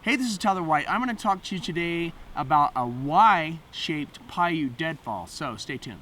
Hey, this is Tyler White. I'm going to talk to you today about a Y-shaped Paiute deadfall, so stay tuned.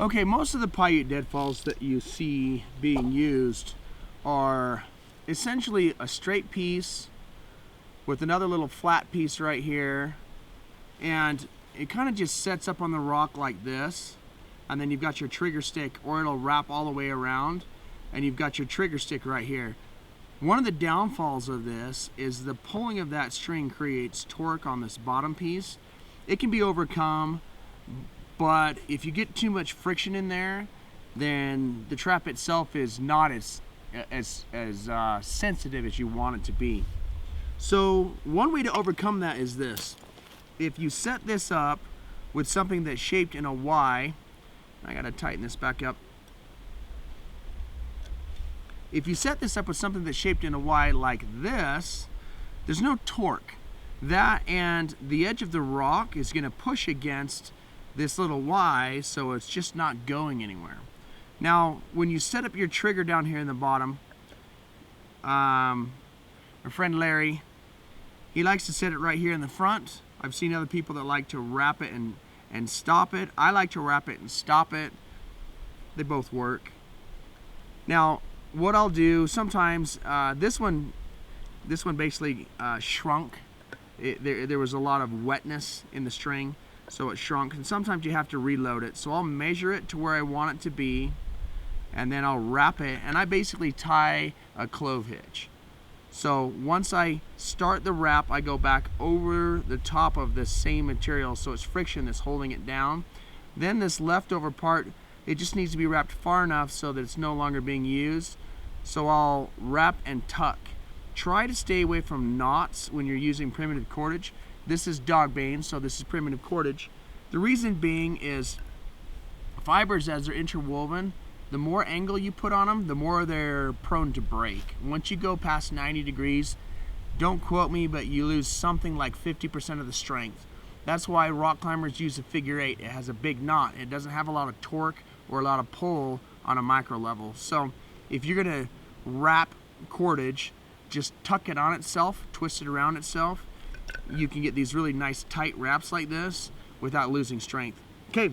Okay, most of the Paiute deadfalls that you see being used are essentially a straight piece with another little flat piece right here, and it kind of just sets up on the rock like this, and then you've got your trigger stick, or it'll wrap all the way around, and you've got your trigger stick right here. One of the downfalls of this is the pulling of that string creates torque on this bottom piece. It can be overcome, but if you get too much friction in there, then the trap itself is not as sensitive as you want it to be. So one way to overcome that is this. If you set this up with something that's shaped in a Y, I gotta tighten this back up. If you set this up with something that's shaped in a Y like this, there's no torque. That and the edge of the rock is gonna push against this little Y, so it's just not going anywhere. Now, when you set up your trigger down here in the bottom, my friend Larry, he likes to set it right here in the front. I've seen other people that like to wrap it and stop it. I like to wrap it and stop it. They both work. Now, what I'll do sometimes, this one basically shrunk. There was a lot of wetness in the string, so it shrunk, and sometimes you have to reload it. So I'll measure it to where I want it to be, and then I'll wrap it, and I basically tie a clove hitch. So once I start the wrap, I go back over the top of the same material, so it's friction that's holding it down. Then this leftover part, it just needs to be wrapped far enough so that it's no longer being used. So I'll wrap and tuck. Try to stay away from knots when you're using primitive cordage. This is dog bane, so this is primitive cordage. The reason being is fibers, as they're interwoven, the more angle you put on them, the more they're prone to break. Once you go past 90 degrees, don't quote me, but you lose something like 50% of the strength. That's why rock climbers use a figure eight. It has a big knot. It doesn't have a lot of torque or a lot of pull on a micro level. So if you're gonna wrap cordage, just tuck it on itself, twist it around itself. You can get these really nice tight wraps like this without losing strength. Okay,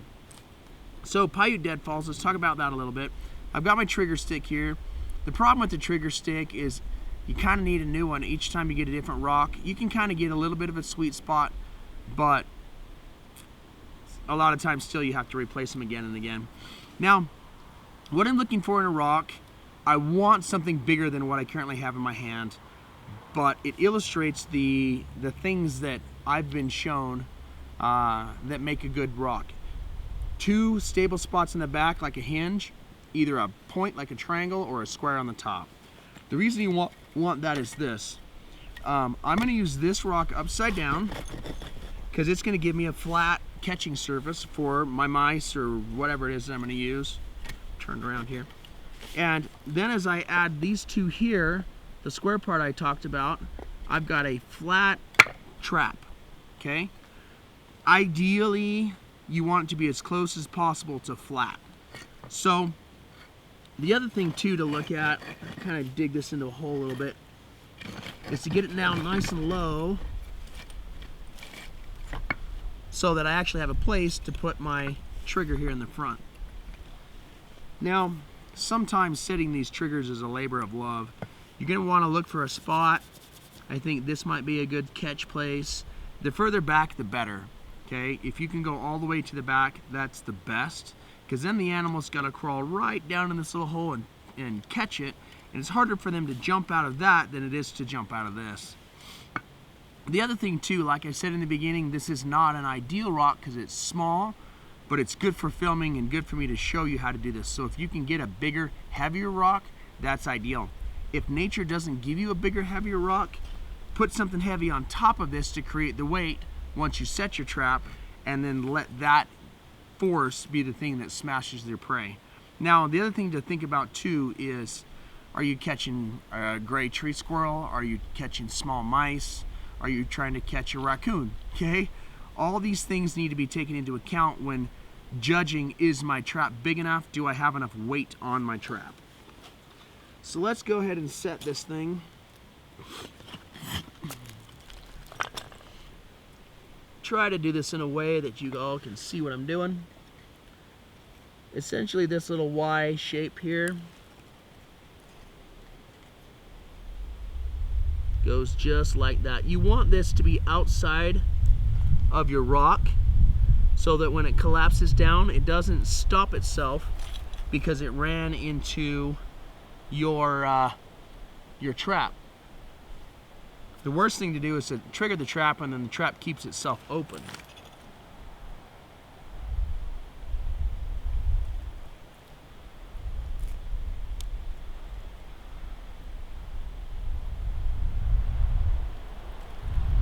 so Paiute deadfalls, let's talk about that a little bit. I've got my trigger stick here. The problem with the trigger stick is you kind of need a new one each time you get a different rock. You can kind of get a little bit of a sweet spot, but a lot of times still you have to replace them again and again. Now, what I'm looking for in a rock, I want something bigger than what I currently have in my hand, but it illustrates the things that I've been shown that make a good rock. Two stable spots in the back like a hinge, either a point like a triangle or a square on the top. The reason you want that is this. I'm going to use this rock upside down because it's going to give me a flat catching surface for my mice or whatever it is that I'm going to use. Turned around here. And then as I add these two here, the square part I talked about, I've got a flat trap, okay? Ideally, you want it to be as close as possible to flat. So the other thing too to look at, kind of dig this into a hole a little bit, is to get it down nice and low so that I actually have a place to put my trigger here in the front. Now, sometimes setting these triggers is a labor of love. You're going to want to look for a spot. I think this might be a good catch place. The further back, the better. Okay, if you can go all the way to the back, that's the best, because then the animal's got to crawl right down in this little hole and catch it, and it's harder for them to jump out of that than it is to jump out of this. The other thing too, like I said in the beginning, this is not an ideal rock because it's small, but it's good for filming and good for me to show you how to do this. So if you can get a bigger, heavier rock, that's ideal. If nature doesn't give you a bigger, heavier rock, put something heavy on top of this to create the weight once you set your trap, and then let that force be the thing that smashes their prey. Now, the other thing to think about too is, are you catching a gray tree squirrel? Are you catching small mice? Are you trying to catch a raccoon? Okay? All these things need to be taken into account when judging, is my trap big enough? Do I have enough weight on my trap? So let's go ahead and set this thing. Try to do this in a way that you all can see what I'm doing. Essentially this little Y shape here goes just like that. You want this to be outside of your rock so that when it collapses down, it doesn't stop itself because it ran into your trap. The worst thing to do is to trigger the trap and then the trap keeps itself open.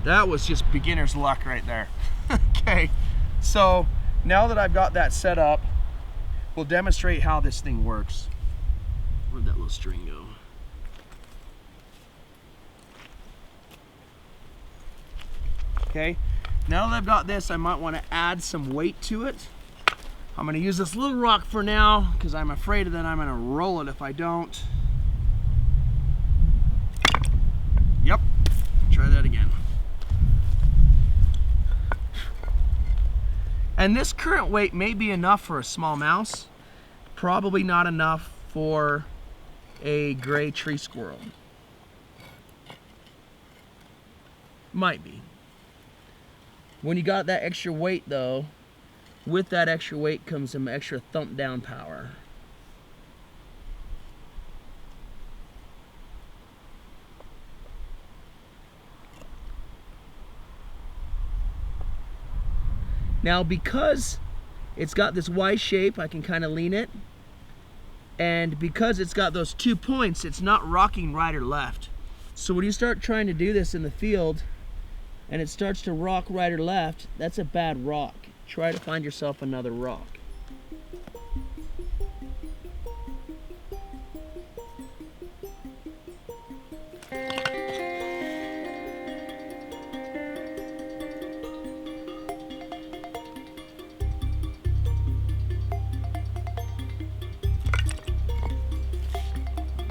That was just beginner's luck right there. Okay, so now that I've got that set up, we'll demonstrate how this thing works. Where'd that little string go? Okay, now that I've got this, I might want to add some weight to it. I'm going to use this little rock for now because I'm afraid that I'm going to roll it if I don't. Yep, try that again. And this current weight may be enough for a small mouse, probably not enough for a gray tree squirrel. Might be. When you got that extra weight though, with that extra weight comes some extra thump down power. Now because it's got this Y shape, I can kind of lean it. And because it's got those 2 points, it's not rocking right or left. So when you start trying to do this in the field, and it starts to rock right or left, that's a bad rock. Try to find yourself another rock.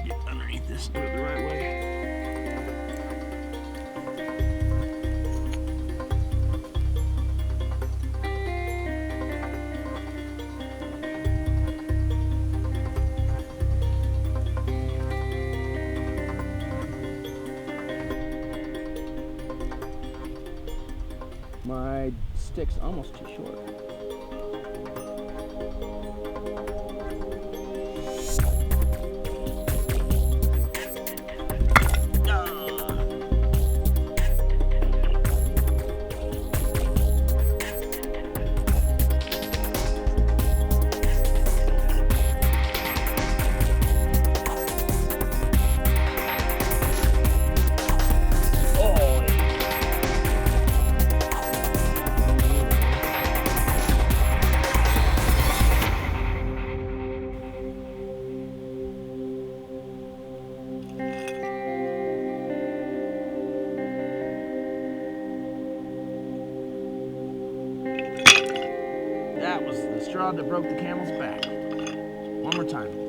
Get underneath this, do it the right way. My stick's almost too short. That was the straw that broke the camel's back. One more time.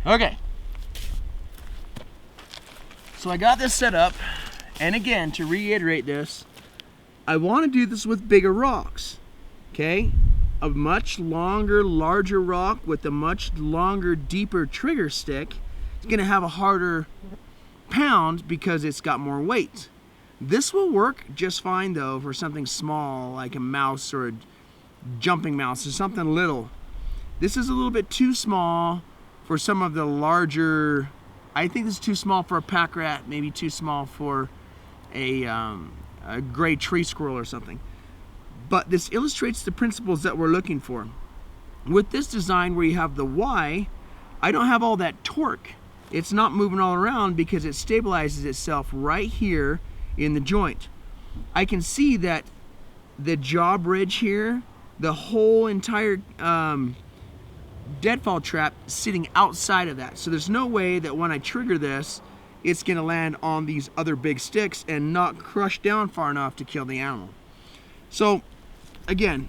Okay, so I got this set up, and again, to reiterate this, I want to do this with bigger rocks, okay? A much longer, larger rock with a much longer, deeper trigger stick is going to have a harder pound because it's got more weight. This will work just fine though for something small like a mouse or a jumping mouse or something little. This is a little bit too small for some of the larger, I think this is too small for a pack rat, maybe too small for a gray tree squirrel or something. But this illustrates the principles that we're looking for. With this design where you have the Y, I don't have all that torque. It's not moving all around because it stabilizes itself right here in the joint. I can see that the jaw bridge here, the whole entire deadfall trap sitting outside of that. So there's no way that when I trigger this, it's gonna land on these other big sticks and not crush down far enough to kill the animal. So again,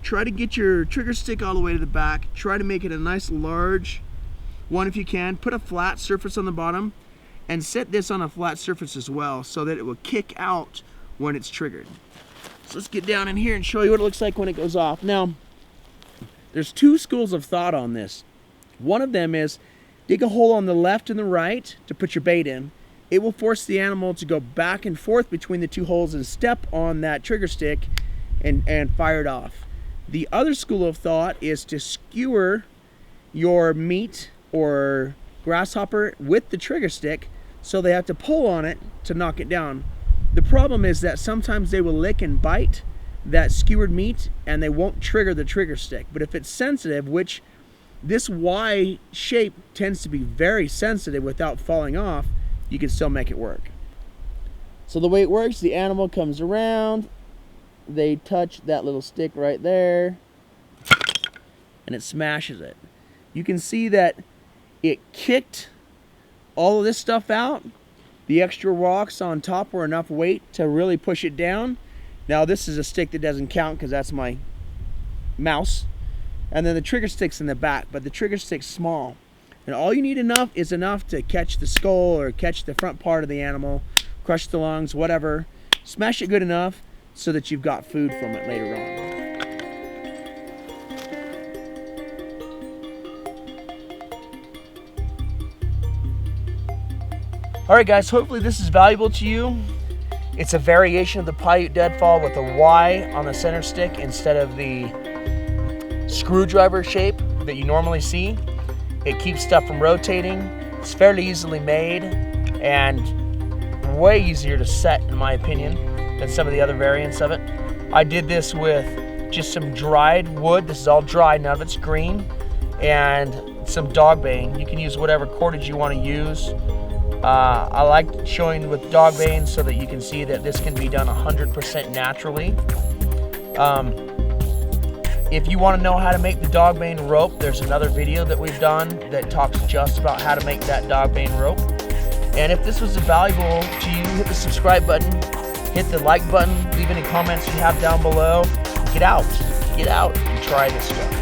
try to get your trigger stick all the way to the back. Try to make it a nice large one if you can. Put a flat surface on the bottom and set this on a flat surface as well so that it will kick out when it's triggered. So let's get down in here and show you what it looks like when it goes off. Now, there's two schools of thought on this. One of them is dig a hole on the left and the right to put your bait in. It will force the animal to go back and forth between the two holes and step on that trigger stick and fire it off. The other school of thought is to skewer your meat or grasshopper with the trigger stick so they have to pull on it to knock it down. The problem is that sometimes they will lick and bite that skewered meat and they won't trigger the trigger stick. But if it's sensitive, which this Y shape tends to be very sensitive without falling off, you can still make it work. So the way it works, the animal comes around, they touch that little stick right there, and it smashes it. You can see that it kicked all of this stuff out. The extra rocks on top were enough weight to really push it down. Now this is a stick that doesn't count because that's my mouse. And then the trigger stick's in the back, but the trigger stick's small. And all you need is enough to catch the skull or catch the front part of the animal, crush the lungs, whatever. Smash it good enough so that you've got food from it later on. Alright guys, hopefully this is valuable to you. It's a variation of the Paiute deadfall with a Y on the center stick instead of the screwdriver shape that you normally see. It keeps stuff from rotating. It's fairly easily made and way easier to set, in my opinion, than some of the other variants of it. I did this with just some dried wood. This is all dry, none of it's green, and some dog bane. You can use whatever cordage you want to use. I like showing with dog bane so that you can see that this can be done 100% naturally. If you want to know how to make the dog bane rope, there's another video that we've done that talks just about how to make that dog bane rope. And if this was valuable to you, hit the subscribe button, hit the like button, leave any comments you have down below. Get out and try this stuff.